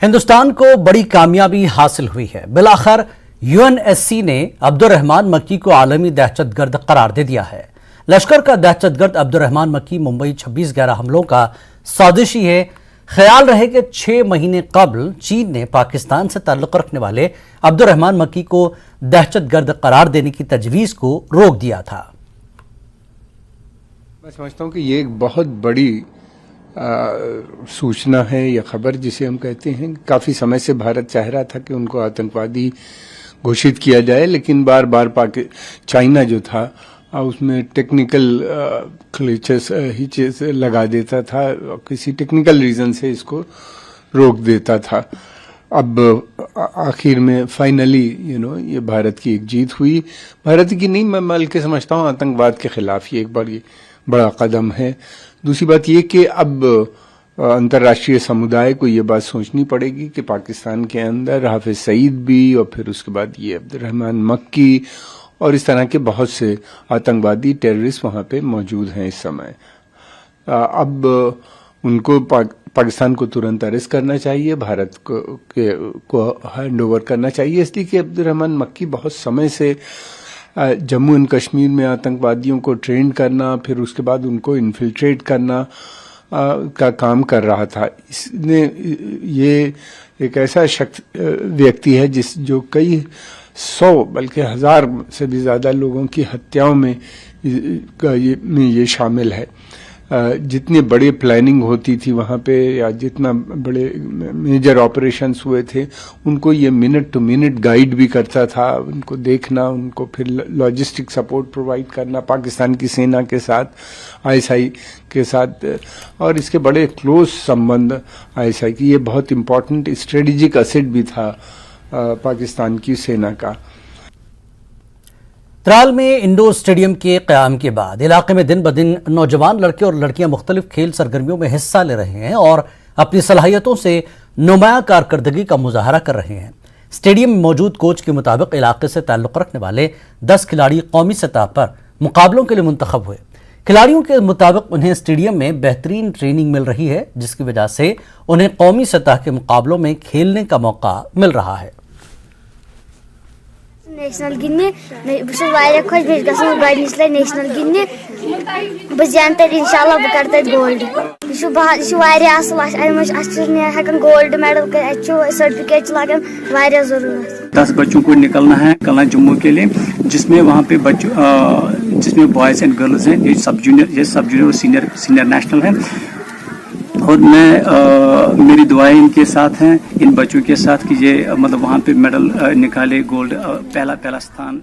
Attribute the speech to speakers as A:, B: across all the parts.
A: हिंदुस्तान को बड़ी कामयाबी हासिल हुई है। बिलाखिर यूएनएससी ने अब्दुर्रहमान मक्की को आलमी दहशतगर्द करार दे दिया है। लश्कर का दहशतगर्द अब्दुर्रहमान मक्की मुंबई 26 11 हमलों का साजिशी है। ख्याल रहे कि 6 महीने कबल चीन ने पाकिस्तान से ताल्लुक रखने वाले अब्दुर्रहमान मक्की को दहशतगर्द करार देने की तजवीज को रोक दिया था।
B: मैं समझता हूँ कि ये एक बहुत बड़ी सूचना है या खबर जिसे हम कहते हैं। काफ़ी समय से भारत चाह रहा था कि उनको आतंकवादी घोषित किया जाए, लेकिन बार बार चाइना जो था उसमें टेक्निकल हिचेस लगा देता था, किसी टेक्निकल रीज़न से इसको रोक देता था। अब आखिर में फाइनली ये भारत की एक जीत हुई। भारत की नहीं, मैं बल्कि समझता हूँ आतंकवाद के खिलाफ ये एक बड़ा कदम है। दूसरी बात ये कि अब अंतर्राष्ट्रीय समुदाय को ये बात सोचनी पड़ेगी कि पाकिस्तान के अंदर हाफिज सईद भी और फिर उसके बाद ये अब्दुर्रहमान मक्की और इस तरह के बहुत से आतंकवादी टेररिस्ट वहाँ पे मौजूद हैं इस समय। अब उनको पाकिस्तान को तुरंत अरेस्ट करना चाहिए, भारत को हैंड ओवर करना चाहिए, इसलिए कि अब्दुर्रहमान मक्की बहुत समय से जम्मू एंड कश्मीर में आतंकवादियों को ट्रेन करना, फिर उसके बाद उनको इन्फिल्ट्रेट करना का काम कर रहा था। इसने ये एक ऐसा व्यक्ति है जो कई 100 बल्कि 1000 से भी ज़्यादा लोगों की हत्याओं में ये शामिल है। जितनी बड़ी प्लानिंग होती थी वहाँ पे या जितना बड़े मेजर ऑपरेशंस हुए थे, उनको ये मिनट टू मिनट गाइड भी करता था, उनको देखना, उनको फिर लॉजिस्टिक सपोर्ट प्रोवाइड करना पाकिस्तान की सेना के साथ, आईएसआई के साथ, और इसके बड़े क्लोज संबंध आईएसआई की। ये बहुत इम्पोर्टेंट स्ट्रेटेजिक एसेट भी था पाकिस्तान की सेना का।
A: त्राल में इंडोर स्टेडियम के क़याम के बाद इलाके में दिन ब दिन नौजवान लड़के और लड़कियां मुख्तलिफ खेल सरगर्मियों में हिस्सा ले रहे हैं और अपनी सलाहियतों से नुमायां कारकर्दगी का मुजाहरा कर रहे हैं। स्टेडियम में मौजूद कोच के मुताबिक इलाके से ताल्लुक़ रखने वाले 10 खिलाड़ी कौमी सतह पर मुकाबलों के लिए मुंतखब हुए। खिलाड़ियों के मुताबिक उन्हें स्टेडियम में बेहतरीन ट्रेनिंग मिल रही है, जिसकी वजह से उन्हें कौमी सतह के मुकाबलों में खेलने का मौका मिल रहा है।
C: नेशनल गिनने खुश गड नेशनल गिनने बस जान इंशाल्लाह बह कर गोल्ड हेकन गोल्ड मेडल सर्टिफिकेट लगन वारिया जरूरत।
D: 10 बच्चों को निकलना है कल जम्मू के लिए, जिसमें वहाँ पे बच्चों जिसमें बॉयज एंड गर्ल्स हैं, ये सब जूनियर और सीनियर नेशनल है। और मैं मेरी दुआएं इनके साथ हैं, इन बच्चों के साथ कि ये मतलब वहाँ पे मेडल निकाले, गोल्ड पहला स्थान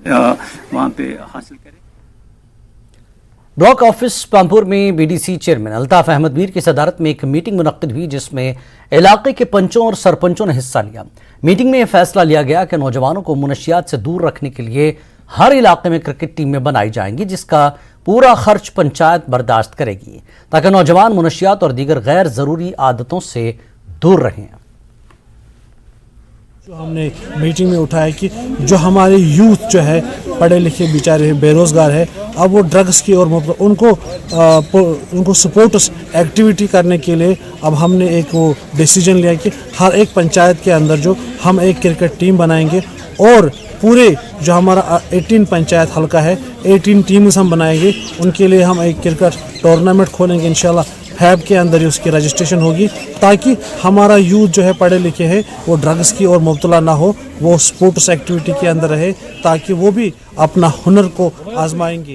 D: वहाँ पे हासिल करें।
A: ब्लॉक ऑफिस पामपुर में बीडीसी चेयरमैन अल्ताफ अहमद मीर की सदारत में एक मीटिंग मुनक्किद हुई, जिसमें इलाके के पंचों और सरपंचों ने हिस्सा लिया। मीटिंग में यह फैसला लिया गया कि नौजवानों को मुनशियात से दूर रखने के लिए हर इलाके में क्रिकेट टीमें बनाई जाएंगी, जिसका पूरा खर्च पंचायत बर्दाश्त करेगी, ताकि नौजवान मुनशियात और दीगर गैर जरूरी आदतों से दूर रहें।
E: जो हमने मीटिंग में उठाया कि जो हमारे यूथ जो है पढ़े लिखे बेचारे बेरोजगार है, अब वो ड्रग्स की और उनको सपोर्ट्स एक्टिविटी करने के लिए अब हमने एक वो डिसीजन लिया कि हर एक पंचायत के अंदर जो हम एक क्रिकेट टीम बनाएंगे और पूरे जो हमारा 18 पंचायत हल्का है 18 टीम्स हम बनाएंगे। उनके लिए हम एक क्रिकेट टूर्नामेंट खोलेंगे इंशाल्लाह। फैब के अंदर ही उसकी रजिस्ट्रेशन होगी, ताकि हमारा यूथ जो है पढ़े लिखे है वो ड्रग्स की और मुब्तला ना हो, वो स्पोर्ट्स एक्टिविटी के अंदर रहे, ताकि वो भी अपना हुनर को आजमाएंगे।